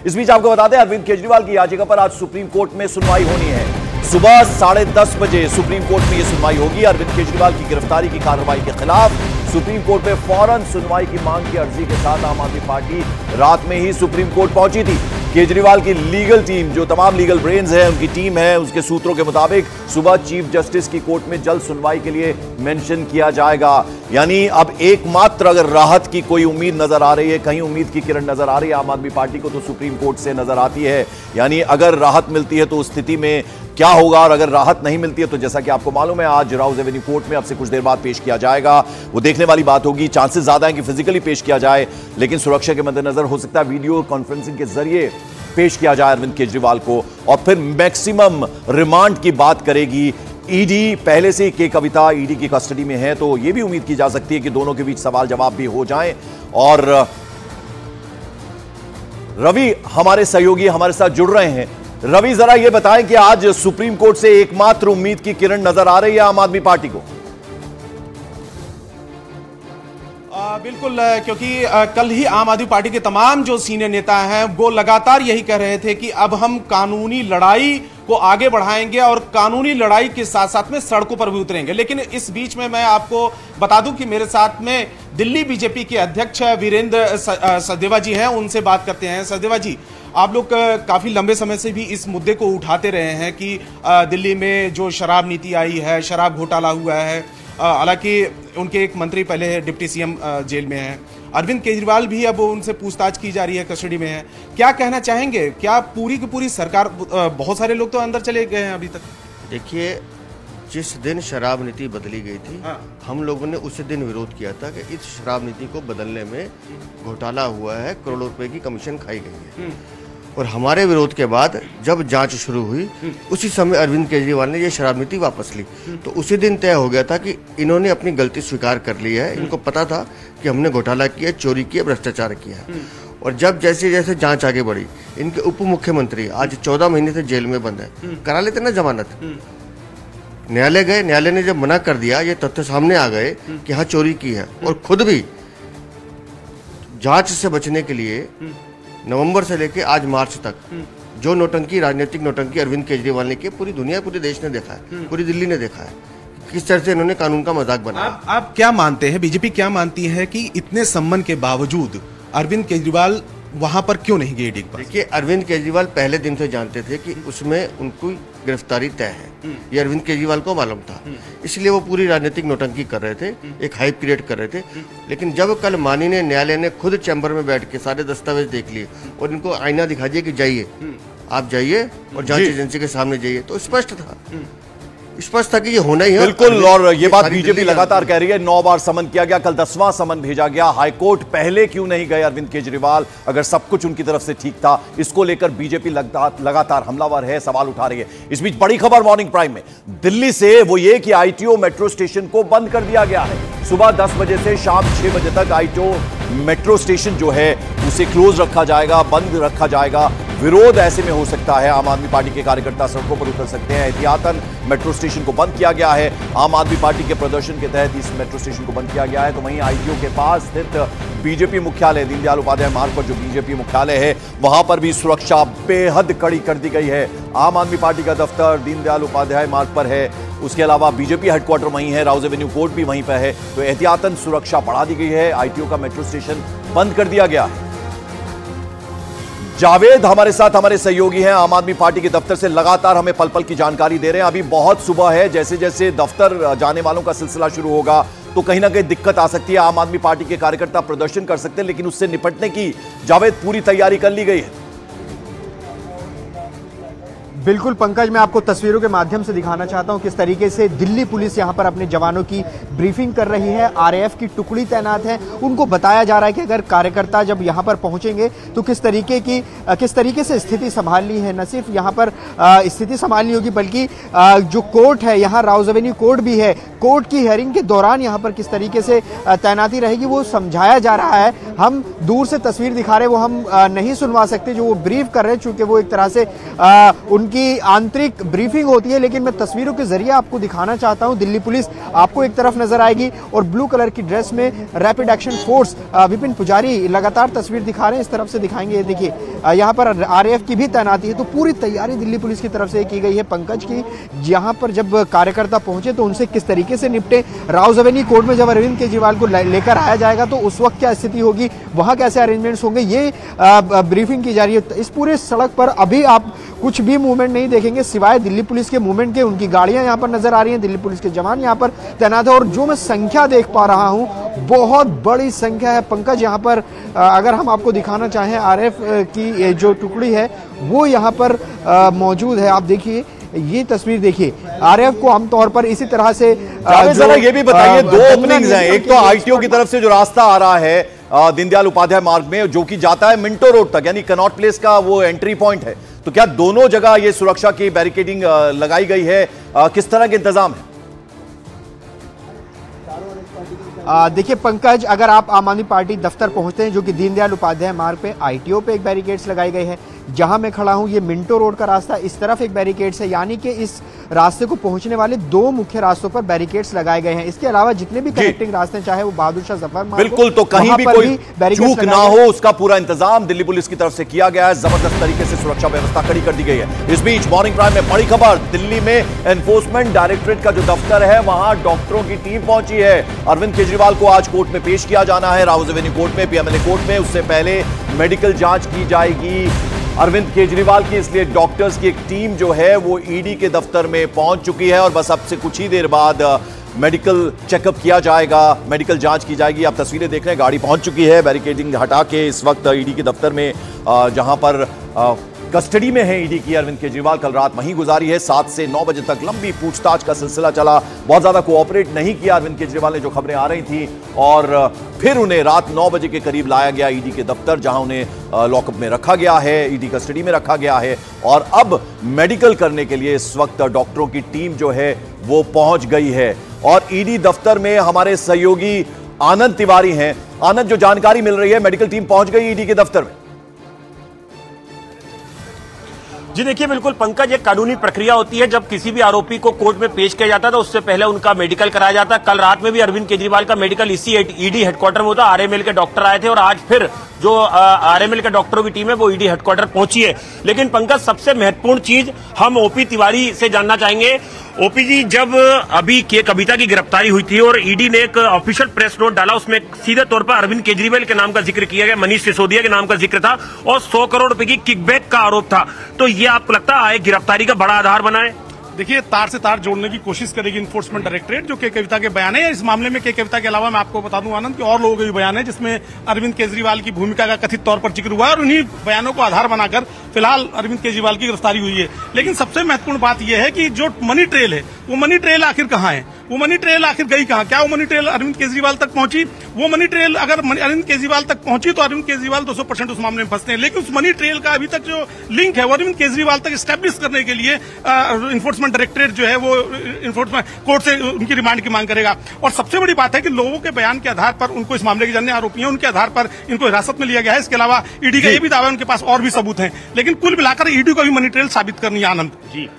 इस बीच आपको बता दें, अरविंद केजरीवाल की याचिका पर आज सुप्रीम कोर्ट में सुनवाई होनी है। सुबह 10:30 बजे सुप्रीम कोर्ट में यह सुनवाई होगी। अरविंद केजरीवाल की गिरफ्तारी की कार्रवाई के खिलाफ सुप्रीम कोर्ट में फौरन सुनवाई की मांग की अर्जी के साथ आम आदमी पार्टी रात में ही सुप्रीम कोर्ट पहुंची थी। केजरीवाल की लीगल टीम, जो तमाम लीगल ब्रेन्स है, उनकी टीम है, उसके सूत्रों के मुताबिक सुबह चीफ जस्टिस की कोर्ट में जल्द सुनवाई के लिए मेंशन किया जाएगा। यानी अब एकमात्र अगर राहत की कोई उम्मीद नजर आ रही है, कहीं उम्मीद की किरण नजर आ रही है आम आदमी पार्टी को, तो सुप्रीम कोर्ट से नजर आती है। यानी अगर राहत मिलती है तो उस स्थिति में क्या होगा, और अगर राहत नहीं मिलती है तो जैसा कि आपको मालूम है आज राउज एवेन्यू कोर्ट में अब से कुछ देर बाद पेश किया जाएगा। वो देखने वाली बात होगी। चांसेस ज्यादा है कि फिजिकली पेश किया जाए, लेकिन सुरक्षा के मद्देनजर हो सकता है वीडियो कॉन्फ्रेंसिंग के जरिए पेश किया जाए अरविंद केजरीवाल को, और फिर मैक्सिमम रिमांड की बात करेगी ईडी। पहले से के कविता ईडी की कस्टडी में है, तो यह भी उम्मीद की जा सकती है कि दोनों के बीच सवाल जवाब भी हो जाएं। और रवि हमारे सहयोगी हमारे साथ जुड़ रहे हैं। रवि, जरा यह बताएं कि आज सुप्रीम कोर्ट से एकमात्र उम्मीद की किरण नजर आ रही है आम आदमी पार्टी को? बिल्कुल, क्योंकि कल ही आम आदमी पार्टी के तमाम जो सीनियर नेता हैं वो लगातार यही कह रहे थे कि अब हम कानूनी लड़ाई को आगे बढ़ाएंगे और कानूनी लड़ाई के साथ साथ में सड़कों पर भी उतरेंगे। लेकिन इस बीच में मैं आपको बता दूं कि मेरे साथ में दिल्ली बीजेपी के अध्यक्ष वीरेंद्र सचदेवा जी हैं, उनसे बात करते हैं। सचदेवा जी, आप लोग काफी लंबे समय से भी इस मुद्दे को उठाते रहे हैं कि दिल्ली में जो शराब नीति आई है, शराब घोटाला हुआ है, हालांकि उनके एक मंत्री पहले डिप्टी सीएम जेल में हैं, अरविंद केजरीवाल भी अब उनसे पूछताछ की जा रही है, कस्टडी में है। क्या कहना चाहेंगे? क्या पूरी की पूरी सरकार, बहुत सारे लोग तो अंदर चले गए हैं अभी तक। देखिए, जिस दिन शराब नीति बदली गई थी, हम लोगों ने उसी दिन विरोध किया था कि इस शराब नीति को बदलने में घोटाला हुआ है, करोड़ों रुपए की कमीशन खाई गई है। और हमारे विरोध के बाद जब जांच शुरू हुई, उसी समय अरविंद केजरीवाल ने ये शराब नीति वापस ली। तो उसी दिन तय हो गया था कि इन्होंने अपनी गलती स्वीकार कर ली है। इनको पता था कि हमने घोटाला किया, चोरी किया, भ्रष्टाचार किया है। और जब जैसे जैसे जांच आगे बढ़ी, इनके उप मुख्यमंत्री आज 14 महीने से जेल में बंद है, करा लेते ना जमानत। न्यायालय गए, न्यायालय ने जब मना कर दिया, ये तथ्य सामने आ गए कि हाँ चोरी की है, और खुद भी जांच से बचने के लिए नवंबर से लेकर आज मार्च तक जो नोटंकी, राजनीतिक नोटंकी अरविंद केजरीवाल ने की, पूरी दुनिया, पूरे देश ने देखा है, पूरी दिल्ली ने देखा है किस तरह से इन्होंने कानून का मजाक बनाया। आप क्या मानते हैं, बीजेपी क्या मानती है कि इतने सम्मान के बावजूद अरविंद केजरीवाल वहां पर क्यों नहीं गए? देखिए, अरविंद केजरीवाल पहले दिन से जानते थे कि उसमें उनको गिरफ्तारी तय है, ये अरविंद केजरीवाल को मालूम था, इसलिए वो पूरी राजनीतिक नोटंकी कर रहे थे, एक हाइप क्रिएट कर रहे थे। लेकिन जब कल माननीय न्यायालय ने खुद चैम्बर में बैठ के सारे दस्तावेज देख लिए और इनको आईना दिखा दिया कि जाइए, आप जाइए और जांच एजेंसी के सामने जाइए, तो स्पष्ट था कि ये होना ही है। बिल्कुल, और ये बात बीजेपी लगातार कह रही है। 9 बार समन किया गया, कल 10वां समन भेजा गया हाईकोर्ट। पहले क्यों नहीं गए अरविंद केजरीवाल, अगर सब कुछ उनकी तरफ से ठीक था? इसको लेकर बीजेपी लगातार हमलावर है, सवाल उठा रही है। इस बीच बड़ी खबर मॉर्निंग प्राइम में दिल्ली से, वो ये कि आईटीओ मेट्रो स्टेशन को बंद कर दिया गया है। सुबह 10 बजे से शाम 6 बजे तक आईटीओ मेट्रो स्टेशन जो है उसे क्लोज रखा जाएगा, बंद रखा जाएगा। विरोध ऐसे में हो सकता है, आम आदमी पार्टी के कार्यकर्ता सड़कों पर उतर सकते हैं। एहतियातन मेट्रो स्टेशन को बंद किया गया है। आम आदमी पार्टी के प्रदर्शन के तहत इस मेट्रो स्टेशन को बंद किया गया है। तो वहीं आईटीओ के पास स्थित बीजेपी मुख्यालय, दीनदयाल उपाध्याय मार्ग पर जो बीजेपी मुख्यालय है, वहां पर भी सुरक्षा बेहद कड़ी कर दी गई है। आम आदमी पार्टी का दफ्तर दीनदयाल उपाध्याय मार्ग पर है, उसके अलावा बीजेपी हेडक्वार्टर वहीं है, राउज एवेन्यू कोर्ट भी वहीं पर है। तो एहतियातन सुरक्षा बढ़ा दी गई है। आईटीओ का मेट्रो स्टेशन बंद कर दिया गया है। जावेद हमारे साथ, हमारे सहयोगी हैं, आम आदमी पार्टी के दफ्तर से लगातार हमें पल पल की जानकारी दे रहे हैं। अभी बहुत सुबह है, जैसे जैसे दफ्तर जाने वालों का सिलसिला शुरू होगा तो कहीं ना कहीं दिक्कत आ सकती है। आम आदमी पार्टी के कार्यकर्ता प्रदर्शन कर सकते हैं, लेकिन उससे निपटने की जावेद पूरी तैयारी कर ली गई है। बिल्कुल पंकज, मैं आपको तस्वीरों के माध्यम से दिखाना चाहता हूं किस तरीके से दिल्ली पुलिस यहां पर अपने जवानों की ब्रीफिंग कर रही है। आरएएफ की टुकड़ी तैनात है, उनको बताया जा रहा है कि अगर कार्यकर्ता जब यहां पर पहुंचेंगे तो किस तरीके से स्थिति संभालनी है। न सिर्फ यहां पर स्थिति संभालनी होगी, बल्कि जो कोर्ट है, यहां राउज एवेन्यू कोर्ट भी है, कोर्ट की हियरिंग के दौरान यहाँ पर किस तरीके से तैनाती रहेगी वो समझाया जा रहा है। हम दूर से तस्वीर दिखा रहे, वो हम नहीं सुनवा सकते जो वो ब्रीफ कर रहे हैं, चूंकि वो एक तरह से उनकी आंतरिक ब्रीफिंग होती है। लेकिन मैं तस्वीरों के जरिए आपको दिखाना चाहता हूं, दिल्ली पुलिस आपको एक तरफ नजर आएगी और ब्लू कलर की ड्रेस में रैपिड एक्शन फोर्स विपिन पुजारी लगातार तस्वीर दिखा रहे हैं, इस तरफ से दिखाएंगे। देखिए यहाँ पर आरएएफ की भी तैनाती है, तो पूरी तैयारी दिल्ली पुलिस की तरफ से की गई है पंकज की। यहाँ पर जब कार्यकर्ता पहुंचे तो उनसे किस तरीके से निपटे, राउज एवेन्यू कोर्ट में जब अरविंद केजरीवाल को लेकर आया जाएगा तो उस वक्त क्या स्थिति होगी, वहां कैसे अरेंजमेंट्स होंगे, ये ब्रीफिंग की जा रही है। इस पूरे सड़क पर अभी आप कुछ भी मूवमेंट नहीं देखेंगे सिवाय दिल्ली पुलिस के मूवमेंट के। उनकी गाड़ियां यहां पर नजर आ रही हैं, दिल्ली पुलिस के जवान यहां पर तैनात है और जो मैं संख्या देख पा रहा हूं बहुत बड़ी संख्या है पंकज। यहां पर अगर हम आपको दिखाना चाहें आरएएफ की जो टुकड़ी है वो यहां पर मौजूद है। आप देखिए ये तस्वीर देखिए, आरएएफ को आमतौर पर इसी तरह से जरा ये भी बताइए, दो ओपनिंग्स हैं, एक तो आईटीओ की तरफ से जो रास्ता आ रहा है दीनदयाल उपाध्याय मार्ग में जो कि जाता है मिंटो रोड तक, यानी कनॉट प्लेस का वो एंट्री पॉइंट है, तो क्या दोनों जगह ये सुरक्षा की बैरिकेडिंग लगाई गई है, किस तरह के इंतजाम है? देखिए पंकज, अगर आप आम आदमी पार्टी दफ्तर पहुंचते हैं जो कि दीनदयाल उपाध्याय मार्ग पे आईटीओ पे एक बैरिकेड्स लगाई गई है, जहां मैं खड़ा हूं ये मिंटो रोड का रास्ता, इस तरफ एक बैरिकेड्स है, यानी कि इस रास्ते को पहुंचने वाले दो मुख्य रास्तों पर बैरिकेड्स लगाए गए हैं। इसके अलावा जितने भी कनेक्टिंग रास्ते हैं, चाहे वो बहादुर शाह जफर मार्ग, बिल्कुल, तो कहीं भी कोई चूक ना हो उसका पूरा इंतजाम दिल्ली पुलिस की तरफ से किया गया है। जबरदस्त तरीके से सुरक्षा व्यवस्था खड़ी कर दी गई है। इस बीच मॉर्निंग प्राइम में बड़ी खबर, दिल्ली में एनफोर्समेंट डायरेक्टरेट का जो दफ्तर है वहां डॉक्टरों की टीम पहुंची है। अरविंद केजरीवाल को आज कोर्ट में पेश किया जाना है, राउज एवेन्यू कोर्ट में, पीएमएलए कोर्ट में। उससे पहले मेडिकल जांच की जाएगी अरविंद केजरीवाल की, इसलिए डॉक्टर्स की एक टीम जो है वो ईडी के दफ्तर में पहुंच चुकी है और बस अब से कुछ ही देर बाद मेडिकल चेकअप किया जाएगा, मेडिकल जांच की जाएगी। आप तस्वीरें देख रहे हैं, गाड़ी पहुंच चुकी है बैरिकेडिंग हटा के इस वक्त ईडी के दफ्तर में, जहां पर कस्टडी में है ईडी की अरविंद केजरीवाल। कल रात वहीं गुजारी है, 7 से 9 बजे तक लंबी पूछताछ का सिलसिला चला। बहुत ज्यादा कोऑपरेट नहीं किया अरविंद केजरीवाल ने, जो खबरें आ रही थी, और फिर उन्हें रात 9 बजे के करीब लाया गया ईडी के दफ्तर, जहां उन्हें लॉकअप में रखा गया है, ईडी कस्टडी में रखा गया है। और अब मेडिकल करने के लिए इस वक्त डॉक्टरों की टीम जो है वो पहुंच गई है। और ईडी दफ्तर में हमारे सहयोगी आनंद तिवारी हैं। आनंद, जो जानकारी मिल रही है, मेडिकल टीम पहुंच गई ईडी के दफ्तर में? जी देखिए, बिल्कुल पंकज, एक कानूनी प्रक्रिया होती है। जब किसी भी आरोपी को कोर्ट में पेश किया जाता है तो उससे पहले उनका मेडिकल कराया जाता है। कल रात में भी अरविंद केजरीवाल का मेडिकल इसी ईडी हेडक्वार्टर में होता, आरएमएल के डॉक्टर आए थे और आज फिर जो आरएमएल के डॉक्टरों की टीम है वो ईडी हेडक्वार्टर पहुंची है। लेकिन पंकज, सबसे महत्वपूर्ण चीज हम ओपी तिवारी से जानना चाहेंगे। ओपी जी, जब अभी के कविता की गिरफ्तारी हुई थी और ईडी ने एक ऑफिशियल प्रेस नोट डाला, उसमें सीधे तौर पर अरविंद केजरीवाल के नाम का जिक्र किया गया, मनीष सिसोदिया के नाम का जिक्र था और 100 करोड़ रुपए की किकबैक का आरोप था। तो ये आपको लगता है गिरफ्तारी का बड़ा आधार बना है? देखिए, तार से तार जोड़ने की कोशिश करेगी इन्फोर्समेंट डायरेक्टरेट, जो के कविता के बयान है। इस मामले में के कविता के अलावा मैं आपको बता दूं आनंद कि और लोगों के भी बयान है जिसमें अरविंद केजरीवाल की भूमिका का कथित तौर पर जिक्र हुआ है और उन्हीं बयानों को आधार बनाकर फिलहाल अरविंद केजरीवाल की गिरफ्तारी हुई है। लेकिन सबसे महत्वपूर्ण बात यह है कि जो मनी ट्रेल है, वो मनी ट्रेल आखिर कहाँ है, वो मनी ट्रेल आखिर गई कहाँ? क्या वो मनी ट्रेल अरविंद केजरीवाल तक पहुंची? वो मनी ट्रेल अगर अरविंद केजरीवाल तक पहुंची तो अरविंद केजरीवाल 200% उस मामले में फंसते हैं। लेकिन उस मनी ट्रेल का अभी तक जो लिंक है वो अरविंद केजरीवाल तक स्टैब्लिश करने के लिए इन्फोर्समेंट डायरेक्टरेट जो है वो इन्फोर्समेंट कोर्ट से उनकी रिमांड की मांग करेगा। और सबसे बड़ी बात है कि लोगों के बयान के आधार पर उनको इस मामले के जानने आरोपी हैं, उनके आधार पर इनको हिरासत में लिया गया है। इसके अलावा ईडी का ये भी दावा है उनके पास और भी सबूत हैं। लेकिन कुल मिलाकर ईडी को भी मनी ट्रेल साबित करनी है आनंद। जी